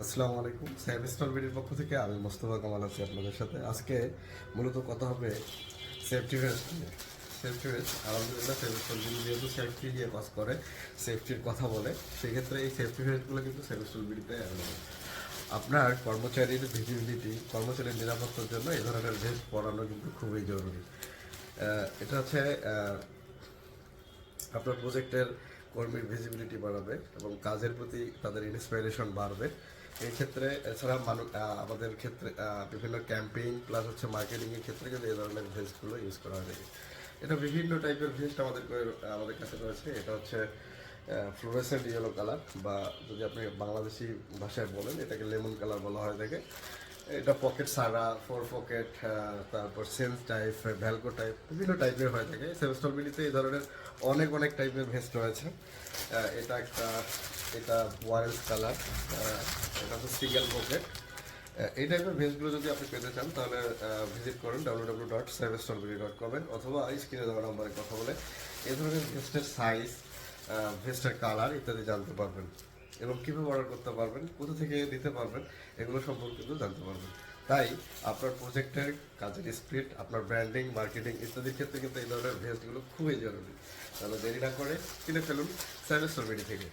আসসালামু আলাইকুম। সেভেস্টল বিডির পক্ষ থেকে আমি মোস্তফা কামাল আছি আপনাদের সাথে। আজকে মূলত কথা হবে সেফটি ভেস্ট নিয়ে। সেফটি ভেস্ট আলহামদুলিল্লাহ সেভেস্টল বিডি যেহেতু সেফটি নিয়ে কাজ করে, সেফটির কথা বলে, সেক্ষেত্রে এই সেফটি ভেস্টগুলো কিন্তু সেভেস্টল বিডিতে অ্যাভেলেবল। আপনার কর্মচারীর ভিজিবিলিটি, কর্মচারীর নিরাপত্তার জন্য এই ধরনের ভেস্ট পরানো কিন্তু খুবই জরুরি। এটা হচ্ছে আপনার প্রজেক্টের কর্মীর ভিজিবিলিটি বাড়াবে এবং কাজের প্রতি তাদের ইন্সপাইরেশন বাড়বে। এই ক্ষেত্রে এছাড়া আমাদের ক্ষেত্রে বিভিন্ন ক্যাম্পেইন প্লাস হচ্ছে মার্কেটিংয়ের ক্ষেত্রে কিন্তু এই ধরনের ভেস্টগুলো ইউজ করা হয়। এটা বিভিন্ন টাইপের ভেস্ট আমাদের কাছে রয়েছে। এটা হচ্ছে ফ্লোরেসেন্ট ইয়েলো কালার, বা যদি আপনি বাংলাদেশি ভাষায় বলেন এটাকে লেমন কালার বলা হয় থাকে। এটা পকেট সারা, ফোর পকেট, তারপর সেন্স টাইপ, ভ্যালকো টাইপ, বিভিন্ন টাইপের হয়ে থাকে। সেভেস্টল বিলিতে এই ধরনের অনেক অনেক টাইপের ভেস্ট রয়েছে। এটা ওয়ারেন্স কালার, এটা হচ্ছে সিঙ্গেল পকেট। এই টাইপের ভেস্টগুলো যদি আপনি পেতে চান তাহলে ভিজিট করুন www.sevestonbili.com অথবা স্ক্রিনে দেওয়া নম্বরে কথা বলে এই ধরনের ভেস্টের সাইজ, ভেস্টের কালার ইত্যাদি জানতে পারবেন এবং কীভাবে অর্ডার করতে পারবেন, কোথা থেকে দিতে পারবেন, এগুলো সম্পর্কে কিন্তু জানতে পারবেন। তাই আপনার প্রজেক্টের কাজের স্পিড, আপনার ব্র্যান্ডিং, মার্কেটিং ইত্যাদির ক্ষেত্রে কিন্তু এই ধরনের ভেস্টগুলো খুবই জরুরি। তাহলে দেরি না করে কিনে ফেলুন সেভেস্টন বিডি থেকে।